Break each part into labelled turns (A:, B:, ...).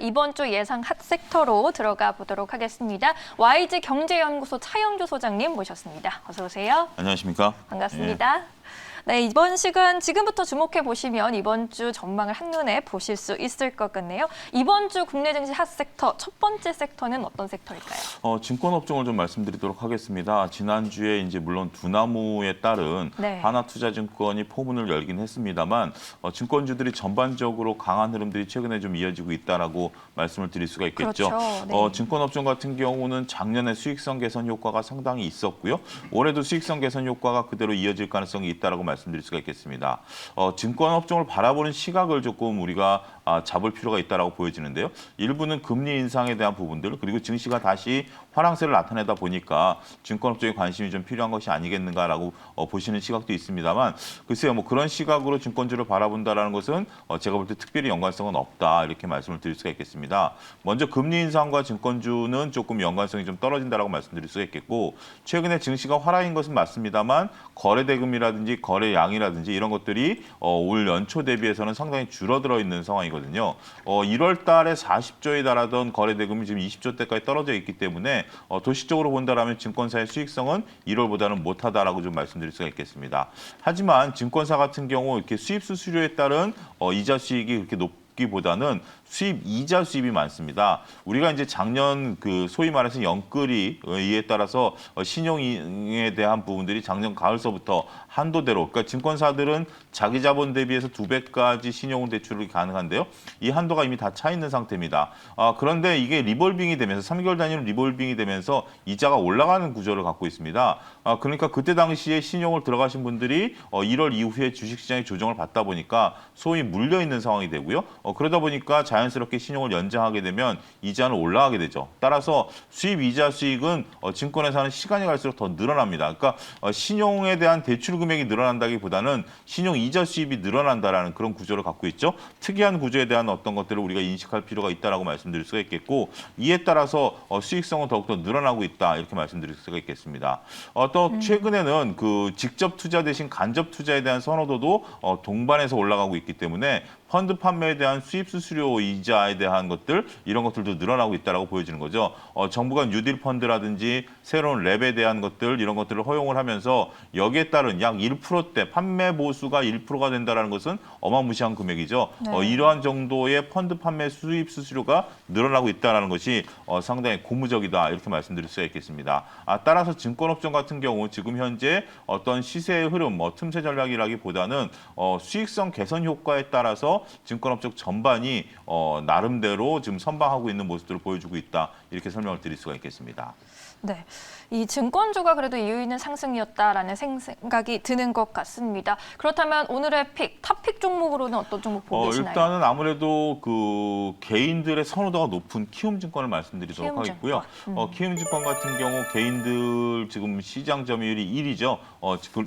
A: 이번 주 예상 핫섹터로 들어가 보도록 하겠습니다. YG 경제연구소 차영주 소장님 모셨습니다. 어서 오세요.
B: 안녕하십니까?
A: 반갑습니다. 네, 이번 시간 지금부터 주목해 보시면 이번 주 전망을 한눈에 보실 수 있을 것 같네요. 이번 주 국내 증시 핫섹터 첫 번째 섹터는 어떤 섹터일까요?
B: 증권업종을 좀 말씀드리도록 하겠습니다. 지난주에 이제 물론 두나무에 따른
A: 네.
B: 하나투자증권이 포문을 열긴 했습니다만 증권주들이 전반적으로 강한 흐름들이 최근에 좀 이어지고 있다라고 말씀을 드릴 수가 있겠죠.
A: 그렇죠. 네.
B: 증권업종 같은 경우는 작년에 수익성 개선 효과가 상당히 있었고요. 올해도 수익성 개선 효과가 그대로 이어질 가능성이 있다라고 말씀드릴 수가 있겠습니다. 증권업종을 바라보는 시각을 조금 우리가 잡을 필요가 있다라고 보여지는데요. 일부는 금리 인상에 대한 부분들 그리고 증시가 다시 화랑세를 나타내다 보니까 증권업종에 관심이 좀 필요한 것이 아니겠는가라고 보시는 시각도 있습니다만 글쎄요, 뭐 그런 시각으로 증권주를 바라본다라는 것은 제가 볼 때 특별히 연관성은 없다 이렇게 말씀을 드릴 수가 있겠습니다. 먼저 금리 인상과 증권주는 조금 연관성이 좀 떨어진다라고 말씀드릴 수가 있겠고 최근에 증시가 화랑인 것은 맞습니다만 거래 대금이라든지 거래 양이라든지 이런 것들이 올 연초 대비해서는 상당히 줄어들어 있는 상황이거든요. 1월 달에 40조에 달하던 거래 대금이 지금 20조대까지 떨어져 있기 때문에 도식적으로 본다라면 증권사의 수익성은 1월보다는 못하다라고 좀 말씀드릴 수가 있겠습니다. 하지만 증권사 같은 경우 이렇게 수입 수수료에 따른 이자 수익이 그렇게 높기보다는 수입 이자 수입이 많습니다. 우리가 이제 작년 그 소위 말해서 영끌이 이에 따라서 신용에 대한 부분들이 작년 가을서부터 한도대로 그러니까 증권사들은 자기 자본 대비해서 2배까지 신용 대출이 가능한데요. 이 한도가 이미 다 차 있는 상태입니다. 그런데 이게 리볼빙이 되면서 3개월 단위로 리볼빙이 되면서 이자가 올라가는 구조를 갖고 있습니다. 그러니까 그때 당시에 신용을 들어가신 분들이 1월 이후에 주식시장의 조정을 받다 보니까 소위 물려 있는 상황이 되고요. 그러다 보니까 자연스럽게 신용을 연장하게 되면 이자는 올라가게 되죠. 따라서 수입 이자 수익은 증권에서 하는 시간이 갈수록 더 늘어납니다. 그러니까 신용에 대한 대출 금액이 늘어난다기보다는 신용 이자 수입이 늘어난다라는 그런 구조를 갖고 있죠. 특이한 구조에 대한 어떤 것들을 우리가 인식할 필요가 있다라고 말씀드릴 수가 있겠고 이에 따라서 수익성은 더욱더 늘어나고 있다 이렇게 말씀드릴 수가 있겠습니다. 또 최근에는 그 직접 투자 대신 간접 투자에 대한 선호도도 동반해서 올라가고 있기 때문에 펀드 판매에 대한 수입 수수료 이자에 대한 것들 이런 것들도 늘어나고 있다라고 보여지는 거죠. 정부가 뉴딜 펀드라든지 새로운 랩에 대한 것들 이런 것들을 허용을 하면서 여기에 따른 약 1%대 판매 보수가 1%가 된다는 것은 어마무시한 금액이죠.
A: 네.
B: 이러한 정도의 펀드 판매 수입 수수료가 늘어나고 있다는 것이 상당히 고무적이다 이렇게 말씀드릴 수가 있겠습니다. 따라서 증권업종 같은 경우 지금 현재 어떤 시세의 흐름, 틈새 전략이라기보다는 수익성 개선 효과에 따라서 증권업종 전반이 나름대로 지금 선방하고 있는 모습들을 보여주고 있다 이렇게 설명을 드릴 수가 있겠습니다.
A: 네, 이 증권주가 그래도 이유 있는 상승이었다라는 생각이 드는 것 같습니다. 그렇다면 오늘의 탑픽 종목으로는 어떤 종목 보고 계시나요?
B: 일단은 아무래도 그 개인들의 선호도가 높은 키움증권을 말씀드리도록 하겠고요. 키움증권 같은 경우 개인들 지금 시장 점유율이 1위죠.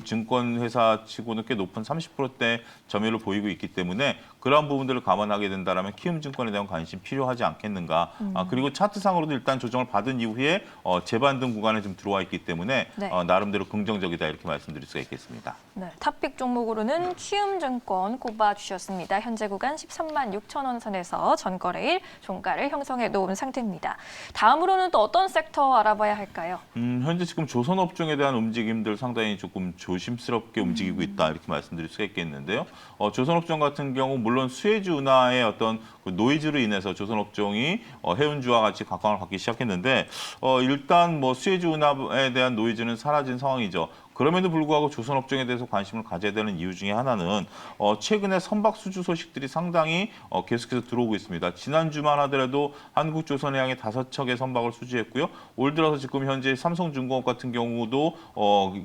B: 증권회사 치고는 꽤 높은 30%대 점유율을 보이고 있기 때문에 그러한 부분들을 감안하게 된다면 키움증권에 대한 관심 필요하지 않겠는가. 그리고 차트상으로도 일단 조정을 받은 이후에 재반등 구간에 좀 들어와 있기 때문에
A: 네.
B: 나름대로 긍정적이다 이렇게 말씀드릴 수가 있겠습니다.
A: 네, 탑픽 종목으로는 키움증권 꼽아주셨습니다. 현재 구간 13만 6천 원 선에서 전거래일 종가를 형성해 놓은 상태입니다. 다음으로는 또 어떤 섹터 알아봐야 할까요?
B: 현재 지금 조선업종에 대한 움직임들 상당히 조금 조심스럽게 움직이고 있다 이렇게 말씀드릴 수가 있겠는데요. 조선업종 같은 경우 물론 수혜주 운하의 어떤 그 노이즈로 인해서 조선업종이 해운주와 같이 각광을 받기 시작했는데 일단 뭐 수혜주 운하에 대한 노이즈는 사라진 상황이죠. 그럼에도 불구하고 조선업종에 대해서 관심을 가져야 되는 이유 중에 하나는 최근에 선박 수주 소식들이 상당히 계속해서 들어오고 있습니다. 지난주만 하더라도 한국조선해양에 5척의 선박을 수주했고요. 올 들어서 지금 현재 삼성중공업 같은 경우도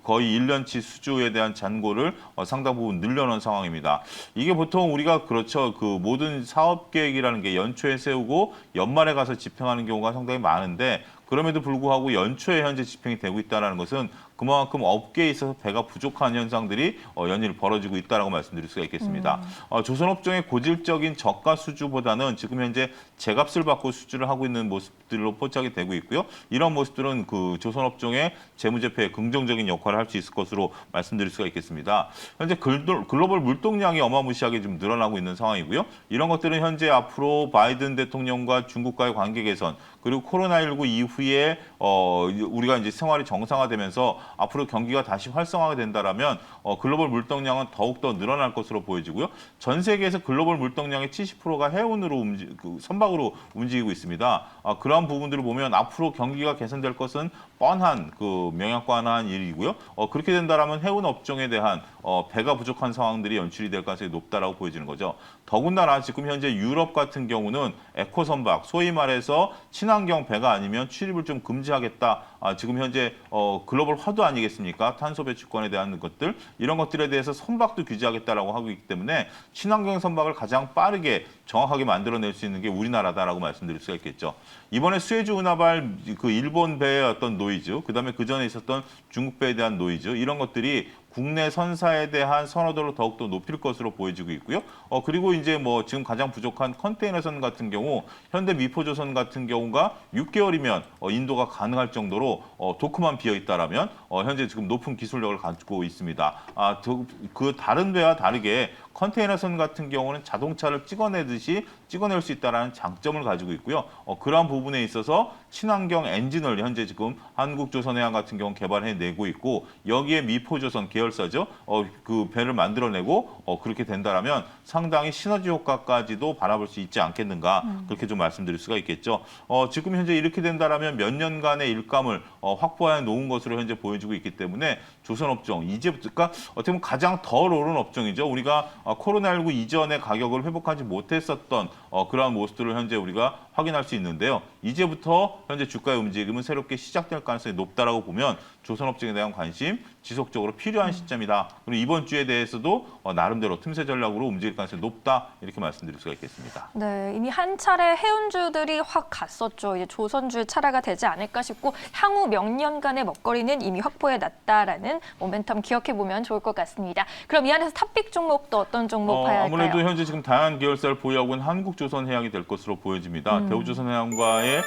B: 거의 1년치 수주에 대한 잔고를 상당 부분 늘려놓은 상황입니다. 이게 보통 우리가 그렇죠. 그 모든 사업 계획이라는 게 연초에 세우고 연말에 가서 집행하는 경우가 상당히 많은데 그럼에도 불구하고 연초에 현재 집행이 되고 있다는 것은 그만큼 업계에 있어서 배가 부족한 현상들이 연일 벌어지고 있다라고 말씀드릴 수가 있겠습니다. 조선업종의 고질적인 저가 수주보다는 지금 현재 제값을 받고 수주를 하고 있는 모습들로 포착이 되고 있고요. 이런 모습들은 그 조선업종의 재무제표에 긍정적인 역할을 할 수 있을 것으로 말씀드릴 수가 있겠습니다. 현재 글로벌 물동량이 어마무시하게 좀 늘어나고 있는 상황이고요. 이런 것들은 현재 앞으로 바이든 대통령과 중국과의 관계 개선 그리고 코로나19 이후에 우리가 이제 생활이 정상화되면서 앞으로 경기가 다시 활성화가 된다라면 글로벌 물동량은 더욱더 늘어날 것으로 보여지고요. 전 세계에서 글로벌 물동량의 70%가 해운으로 선박으로 움직이고 있습니다. 그러한 부분들을 보면 앞으로 경기가 개선될 것은 뻔한 그 명약관한 일이고요. 그렇게 된다라면 해운 업종에 대한 배가 부족한 상황들이 연출이 될 가능성이 높다라고 보여지는 거죠. 더군다나 지금 현재 유럽 같은 경우는 에코 선박, 소위 말해서 친환경 배가 아니면 출입을 좀 금지하겠다. 지금 현재 글로벌 화두 아니겠습니까? 탄소 배출권에 대한 것들 이런 것들에 대해서 선박도 규제하겠다라고 하고 있기 때문에 친환경 선박을 가장 빠르게 정확하게 만들어낼 수 있는 게 우리나라다라고 말씀드릴 수가 있겠죠. 이번에 수에즈 운하발 그 일본 배의 어떤 노이즈, 그다음에 그 전에 있었던 중국 배에 대한 노이즈 이런 것들이 국내 선사에 대한 선호도를 더욱더 높일 것으로 보여지고 있고요. 그리고 이제 뭐 지금 가장 부족한 컨테이너선 같은 경우 현대 미포조선 같은 경우가 6개월이면 인도가 가능할 정도로 도크만 비어 있다라면 현재 지금 높은 기술력을 가지고 있습니다. 그 다른 배와 다르게 컨테이너선 같은 경우는 자동차를 찍어내듯이 찍어낼 수 있다는 장점을 가지고 있고요. 그러한 부분에 있어서 친환경 엔진을 현재 지금 한국조선해양 같은 경우 개발해내고 있고 여기에 미포조선 계열사죠. 그 배를 만들어내고 그렇게 된다라면 상당히 시너지 효과까지도 바라볼 수 있지 않겠는가 그렇게 좀 말씀드릴 수가 있겠죠. 지금 현재 이렇게 된다라면 몇 년간의 일감을 확보해 놓은 것으로 현재 보여지고 있기 때문에 조선업종 이제부터 그러니까 어떻게 보면 가장 덜 오른 업종이죠. 우리가 코로나19 이전의 가격을 회복하지 못했었던 그러한 모습들을 현재 우리가 확인할 수 있는데요. 이제부터 현재 주가의 움직임은 새롭게 시작될 가능성이 높다라고 보면 조선업종에 대한 관심 지속적으로 필요한 시점이다. 그리고 이번 주에 대해서도 나름대로 틈새 전략으로 움직일 가능성이 높다 이렇게 말씀드릴 수가 있겠습니다.
A: 네, 이미 한 차례 해운주들이 확 갔었죠. 이제 조선주의 차례가 되지 않을까 싶고 향후 몇 년간의 먹거리는 이미 확보해 놨다라는 모멘텀 기억해 보면 좋을 것 같습니다. 그럼 이 안에서 탑픽 종목도 어떤 종목 봐야 할까요?
B: 아무래도 현재 지금 다양한 계열사를 보유하고 있는 한국조선해양이 될 것으로 보여집니다. 대우조선해양과의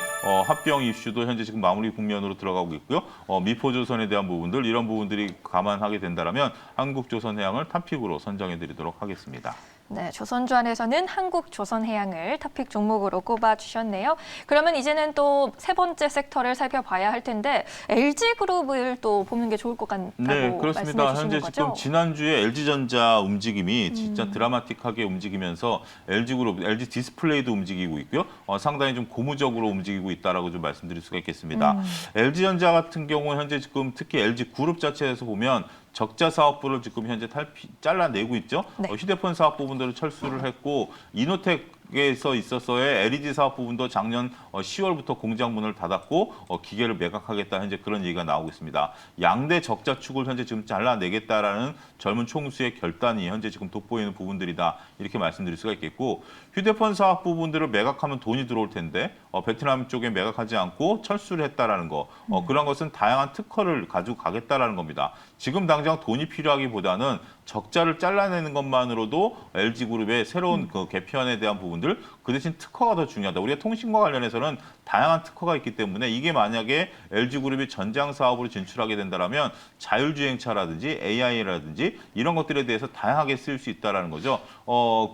B: 합병 이슈도 현재 지금 마무리 국면으로 들어가고 있고요. 미포조선에 대한 부분들 이런 부분들이 감안하게 된다면 한국조선해양을 탑픽으로 선정해드리도록 하겠습니다.
A: 네, 조선주 안에서는 한국조선해양을 탑픽 종목으로 꼽아주셨네요. 그러면 이제는 또 세 번째 섹터를 살펴봐야 할 텐데 LG그룹을 또 보는 게 좋을 것 같다고
B: 네, 그렇습니다.
A: 말씀해 주시는
B: 현재
A: 거죠?
B: 지금 지난주에 LG전자 움직임이 진짜 드라마틱하게 움직이면서 LG그룹, LG디스플레이도 움직이고 있고요. 상당히 좀 고무적으로 움직이고 있다라고 좀 말씀드릴 수가 있겠습니다. LG전자 같은 경우는 현재 지금 특히 LG그룹 자체에서 보면 적자 사업부를 지금 현재 잘라내고 있죠.
A: 네.
B: 휴대폰 사업 부분들을 철수를 했고 이노텍에서 있어서의 LED 사업 부분도 작년 10월부터 공장 문을 닫았고 기계를 매각하겠다 현재 그런 얘기가 나오고 있습니다. 양대 적자 축을 현재 지금 잘라내겠다라는 젊은 총수의 결단이 현재 지금 돋보이는 부분들이다 이렇게 말씀드릴 수가 있겠고 휴대폰 사업 부분들을 매각하면 돈이 들어올 텐데 베트남 쪽에 매각하지 않고 철수를 했다라는 거 그런 것은 다양한 특허를 가지고 가겠다라는 겁니다. 지금 당장 돈이 필요하기보다는 적자를 잘라내는 것만으로도 LG그룹의 새로운 그 개편에 대한 부분들 그 대신 특허가 더 중요하다. 우리가 통신과 관련해서는 다양한 특허가 있기 때문에 이게 만약에 LG그룹이 전장 사업으로 진출하게 된다면 자율주행차라든지 AI라든지 이런 것들에 대해서 다양하게 쓰일 수 있다라는 거죠.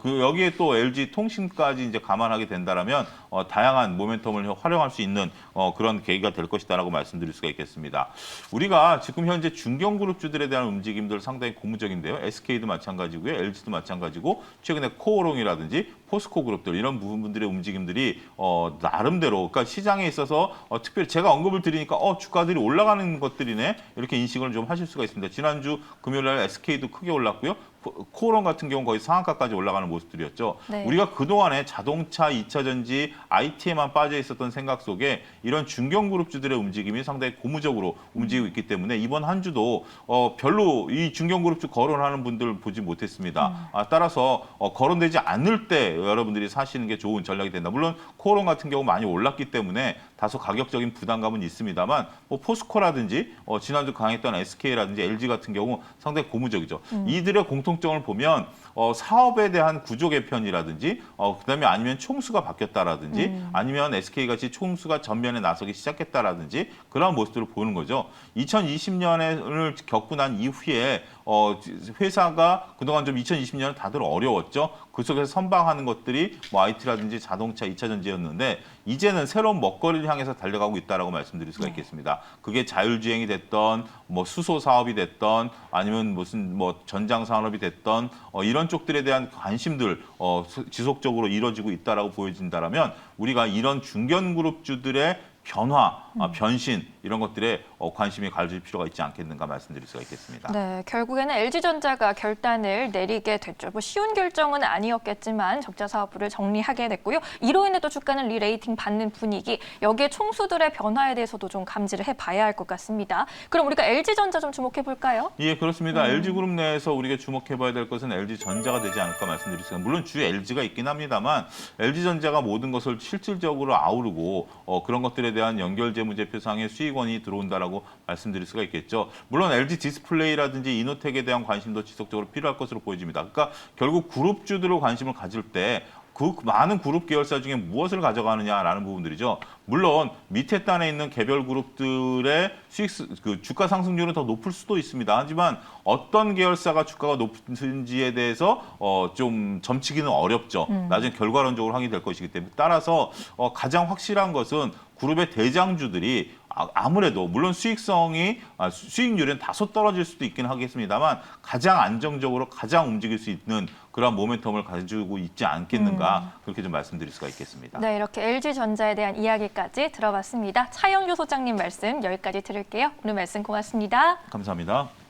B: 여기에 또 LG 통신까지 이제 감안하게 된다면 다양한 모멘텀을 활용할 수 있는 그런 계기가 될 것이다라고 말씀드릴 수가 있겠습니다. 우리가 지금 현재 중견그룹주들에 대한 움직임들 상당히 고무적인데요. SK도 마찬가지고요, LG도 마찬가지고 최근에 코오롱이라든지 포스코 그룹들 이런 부분들의 움직임들이 나름대로 그러니까 시장에 있어서 특별히 제가 언급을 드리니까 주가들이 올라가는 것들이네 이렇게 인식을 좀 하실 수가 있습니다. 지난주 금요일 날 SK도 크게 올랐고요. 코오롱 같은 경우는 거의 상한가까지 올라가는 모습들이었죠.
A: 네.
B: 우리가 그동안에 자동차, 2차 전지, IT에만 빠져 있었던 생각 속에 이런 중견 그룹주들의 움직임이 상당히 고무적으로 움직이고 있기 때문에 이번 한 주도 별로 이 중견 그룹주 거론하는 분들 보지 못했습니다. 따라서 거론되지 않을 때 여러분들이 사시는 게 좋은 전략이 된다. 물론 코오롱 같은 경우 많이 올랐기 때문에 다소 가격적인 부담감은 있습니다만 뭐 포스코라든지 지난주 강했던 SK라든지 LG 같은 경우 상당히 고무적이죠. 이들의 공통점을 보면 사업에 대한 구조 개편이라든지 그다음에 아니면 총수가 바뀌었다라든지 아니면 SK같이 총수가 전면에 나서기 시작했다라든지 그런 모습들을 보는 거죠. 2020년을 겪고 난 이후에 회사가 그동안 좀 2020년은 다들 어려웠죠. 그 속에서 선방하는 것들이 뭐 IT라든지 자동차, 2차 전지였는데 이제는 새로운 먹거리를 향해서 달려가고 있다라고 말씀드릴 수가 있겠습니다. 그게 자율주행이 됐던 뭐 수소 사업이 됐던 아니면 무슨 뭐 전장 산업이 됐던 이런 쪽들에 대한 관심들 지속적으로 이루어지고 있다라고 보여진다라면 우리가 이런 중견 그룹주들의 변화, 변신 이런 것들에 관심이 가질 필요가 있지 않겠는가 말씀드릴 수가 있겠습니다.
A: 네, 결국에는 LG전자가 결단을 내리게 됐죠. 뭐 쉬운 결정은 아니었겠지만 적자 사업부를 정리하게 됐고요. 이로 인해 또 주가는 리레이팅 받는 분위기, 여기에 총수들의 변화에 대해서도 좀 감지를 해봐야 할 것 같습니다. 그럼 우리가 LG전자 좀 주목해 볼까요?
B: 예, 그렇습니다. LG그룹 내에서 우리가 주목해봐야 될 것은 LG전자가 되지 않을까 말씀드리겠습니다. 물론 주에 LG가 있긴 합니다만 LG전자가 모든 것을 실질적으로 아우르고 그런 것들에 대한 연결재무제표상의 수익원이 들어온다라고 말씀드릴 수가 있겠죠. 물론 LG 디스플레이라든지 이노텍에 대한 관심도 지속적으로 필요할 것으로 보여집니다. 그러니까 결국 그룹주들을 관심을 가질 때 그 많은 그룹 계열사 중에 무엇을 가져가느냐라는 부분들이죠. 물론 밑에 단에 있는 개별 그룹들의 그 주가 상승률은 더 높을 수도 있습니다. 하지만 어떤 계열사가 주가가 높은지에 대해서 좀 점치기는 어렵죠. 나중에 결과론적으로 확인될 것이기 때문에 따라서 가장 확실한 것은 그룹의 대장주들이 아무래도 물론 수익률은 다소 떨어질 수도 있긴 하겠습니다만 가장 안정적으로 가장 움직일 수 있는 그런 모멘텀을 가지고 있지 않겠는가 그렇게 좀 말씀드릴 수가 있겠습니다.
A: 네, 이렇게 LG전자에 대한 이야기까지 들어봤습니다. 차영주 소장님 말씀 여기까지 들을게요. 오늘 말씀 고맙습니다.
B: 감사합니다.